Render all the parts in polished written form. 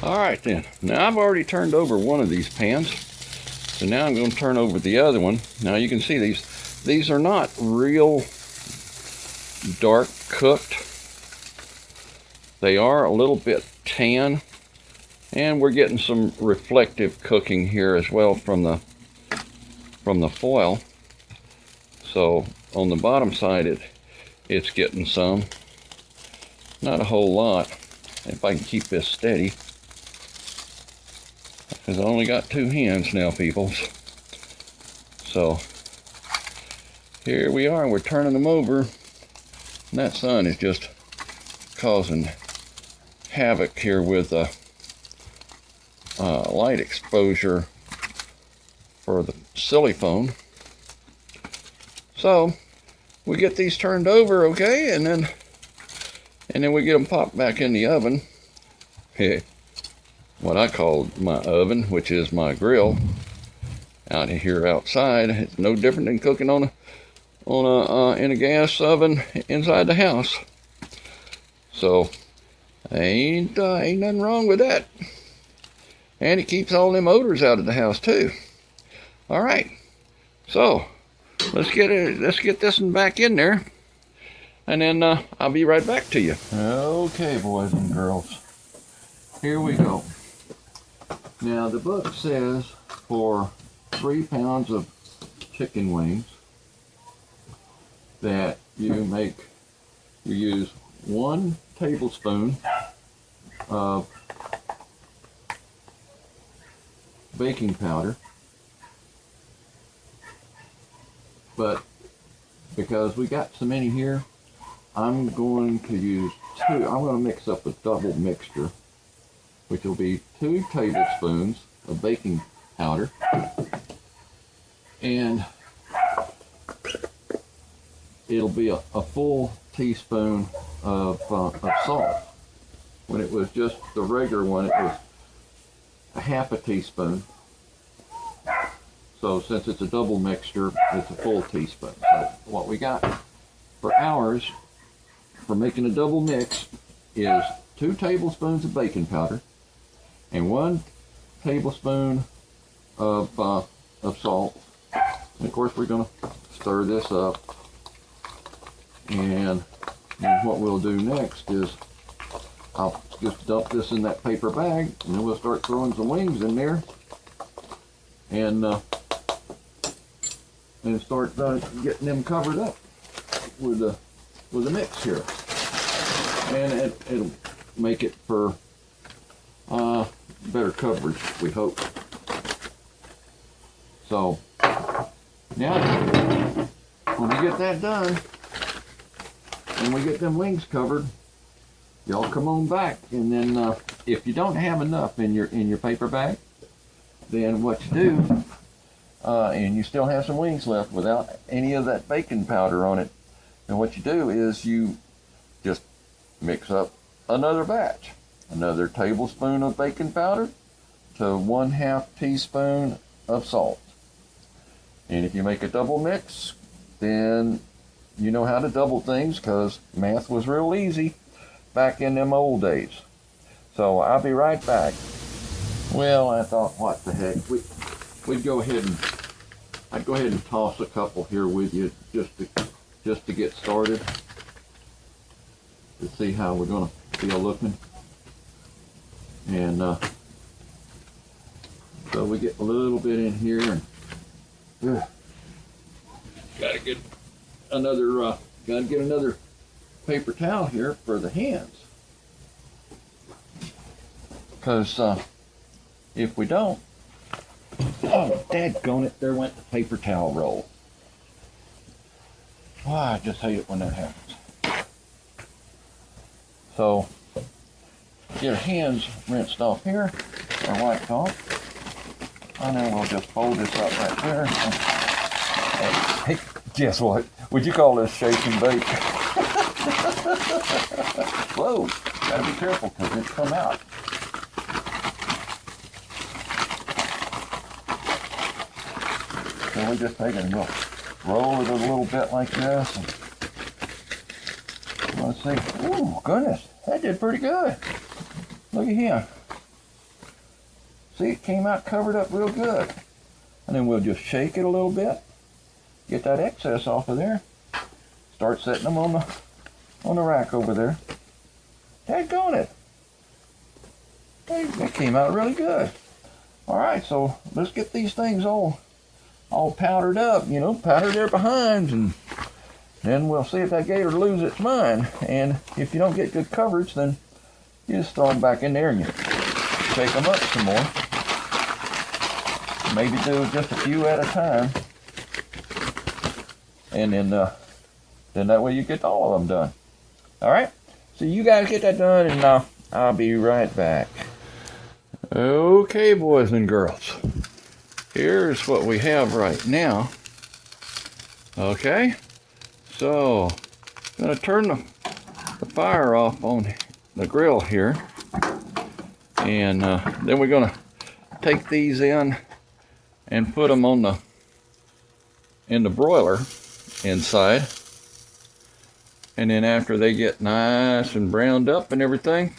All right then. Now I've already turned over one of these pans. So now I'm going to turn over the other one. Now you can see these are not real dark cooked. They are a little bit tan, and we're getting some reflective cooking here as well from the foil. So on the bottom side it's getting some, not a whole lot. If I can keep this steady, because I only got two hands now, peoples. So here we are, we're turning them over, and that sun is just causing havoc here with light exposure for the silicone. So we get these turned over, okay, and then we get them popped back in the oven. Hey, what I call my oven, which is my grill out here outside. It's no different than cooking in a gas oven inside the house. So ain't nothing wrong with that. And it keeps all them odors out of the house too. All right, so let's get this one back in there, and then I'll be right back to you. Okay, boys and girls, here we go. Now the book says for 3 pounds of chicken wings that you use 1 tablespoon of baking powder, but because we got so many here, I'm going to use 2. I'm going to mix up a double mixture, which will be 2 tablespoons of baking powder and it'll be a full teaspoon of salt. When it was just the regular one, it was a half a teaspoon. So since it's a double mixture, it's a full teaspoon. So what we got for ours, for making a double mix, is 2 tablespoons of baking powder and 1 tablespoon of salt. And of course we're going to stir this up. And what we'll do next is I'll just dump this in that paper bag, and then we'll start throwing some wings in there, and start getting them covered up with the mix here, and it'll make it for better coverage, we hope. So now when we get that done and we get them wings covered, y'all come on back, and then if you don't have enough in your paper bag, then what you do, and you still have some wings left without any of that baking powder on it, then what you do is you just mix up another batch, another tablespoon of baking powder to 1/2 teaspoon of salt. And if you make a double mix, then you know how to double things, because math was real easy back in them old days. So I'll be right back. Well, I thought, what the heck, I'd go ahead and toss a couple here with you just to get started, to see how we're gonna feel looking. And so we get a little bit in here, and gotta get another paper towel here for the hands, because if we don't, oh dadgone it, there went the paper towel roll. Oh, I just hate it when that happens. So get your hands rinsed off here, or wiped off, and then we'll just fold this up right there. Hey, guess what? Would you call this shake and bake? Whoa, gotta be careful because it's come out. So we just take it and we'll roll it a little bit like this. And let's see. Ooh, goodness, that did pretty good. Look at here. See, it came out covered up real good. And then we'll just shake it a little bit, get that excess off of there. Start setting them on the rack over there. Daggone it. That came out really good. All right, so let's get these things all powdered up, you know, powder their behinds, and then we'll see if that gator loses its mind. And if you don't get good coverage, then you just throw them back in there and you shake them up some more. Maybe do just a few at a time. And then that way you get all of them done. All right, so you guys get that done, and I'll be right back. Okay, boys and girls, here's what we have right now. Okay, so I'm going to turn the fire off on the grill here, and then we're going to take these in and put them in the broiler inside. And then after they get nice and browned up and everything,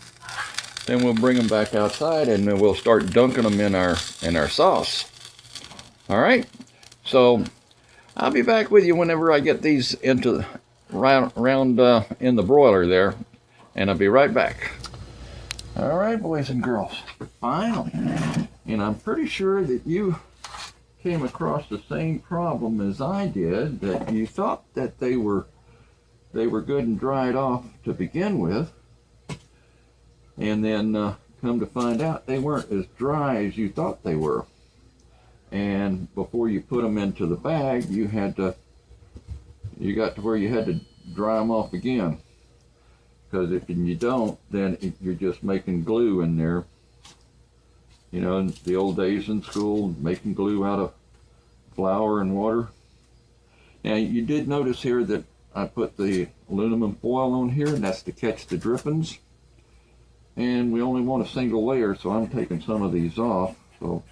then we'll bring them back outside, and then we'll start dunking them in our sauce. All right, so I'll be back with you whenever I get these into round in the broiler there, and I'll be right back. All right, boys and girls, finally, and I'm pretty sure that you came across the same problem as I did, that you thought that they were good and dried off to begin with, and then come to find out they weren't as dry as you thought they were. And before you put them into the bag, you got to where you had to dry them off again, because if you don't, then you're just making glue in there. You know, in the old days in school, making glue out of flour and water. Now, you did notice here that I put the aluminum foil on here, and that's to catch the drippings. And we only want a single layer, so I'm taking some of these off. So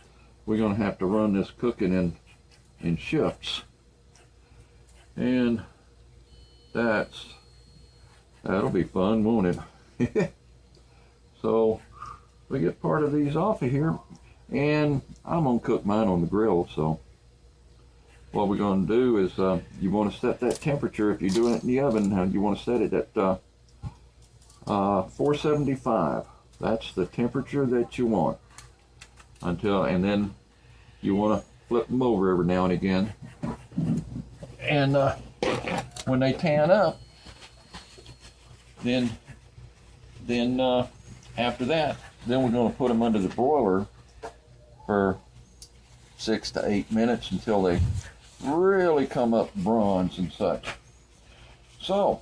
we're going to have to run this cooking in shifts. And that'll be fun, won't it? So we get part of these off of here, and I'm going to cook mine on the grill. So what we're going to do is, you want to set that temperature. If you're doing it in the oven, you want to set it at 475. That's the temperature that you want. And then you want to flip them over every now and again. And when they tan up, then after that, then we're going to put them under the broiler for 6 to 8 minutes until they really come up bronze and such. So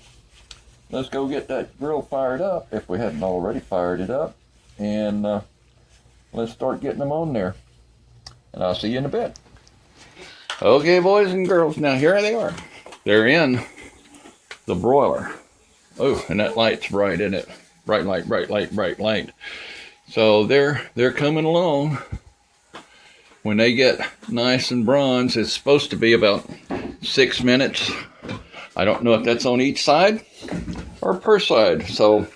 let's go get that grill fired up, if we hadn't already fired it up, and let's start getting them on there. And I'll see you in a bit. Okay, boys and girls, now here they are. They're in the broiler. Oh, and that light's bright, isn't it? Bright light, bright light, bright light. So they're coming along. When they get nice and bronze, it's supposed to be about 6 minutes. I don't know if that's on each side or per side, so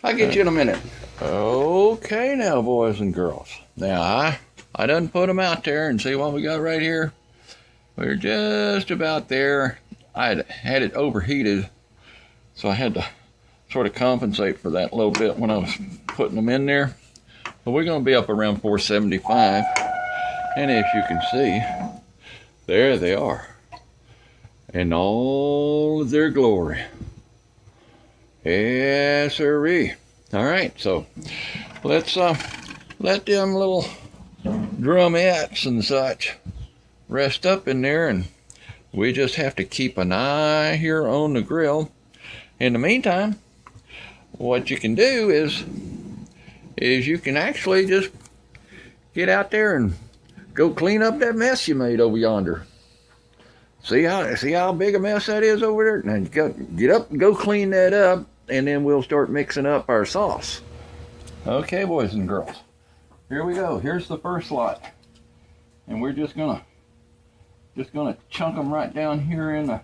I'll get you in a minute. Okay now, boys and girls. Now, I done put them out there, and see what we got right here. We're just about there. I had it overheated, so I had to sort of compensate for that a little bit when I was putting them in there. But we're going to be up around 475. And as you can see, there they are, in all of their glory. Yes, sirree. All right, so let's let them little drumettes and such rest up in there, and we just have to keep an eye here on the grill. In the meantime, what you can do is you can actually just get out there and go clean up that mess you made over yonder. See how big a mess that is over there? Now get up and go clean that up, and then we'll start mixing up our sauce. Okay, boys and girls, here we go. Here's the first lot, and we're just gonna chunk them right down here in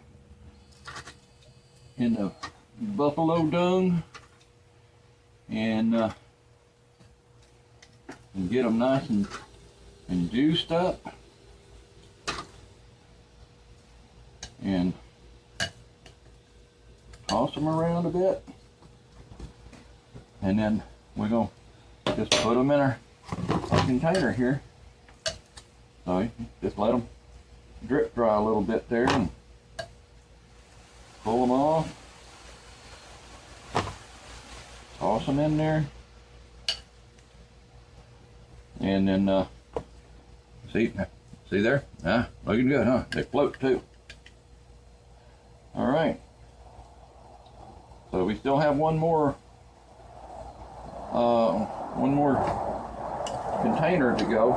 the buffalo dung, and get them nice and and juiced up. And toss them around a bit. And then we're going to just put them in our container here. So just let them drip dry a little bit there and pull them off. Toss them in there. And then, see there? Looking good, huh? They float too. All right. So we still have one more container to go,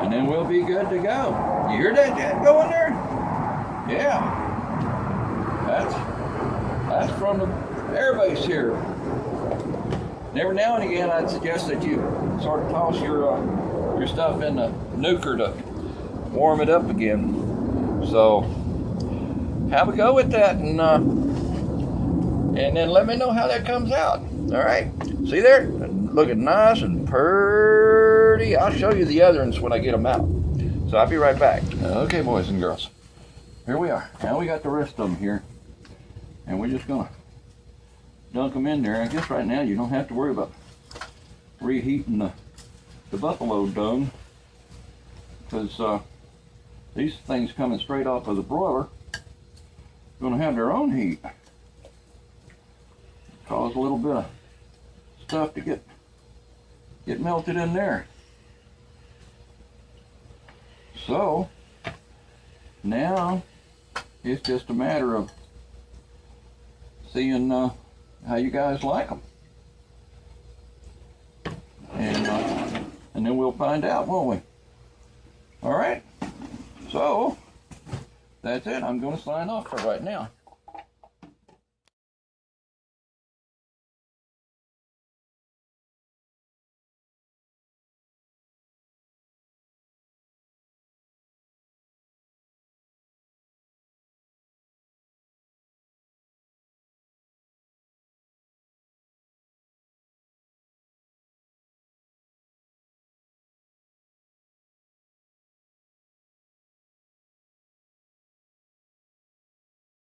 and then we'll be good to go. You hear that jet going there? Yeah. That's from the airbase here. And every now and again, I'd suggest that you sort of toss your stuff in the nuker to warm it up again. So have a go with that, and then let me know how that comes out. All right, see there, looking nice and pretty. I'll show you the other ones when I get them out. So I'll be right back. Okay, boys and girls, here we are. Now we got the rest of them here, and we're just gonna dunk them in there. I guess right now you don't have to worry about reheating the buffalo dung, because these things coming straight off of the broiler going to have their own heat. Cause a little bit of stuff to get melted in there. So now it's just a matter of seeing how you guys like them, and then we'll find out, won't we? All right. So that's it. I'm going to sign off for right now.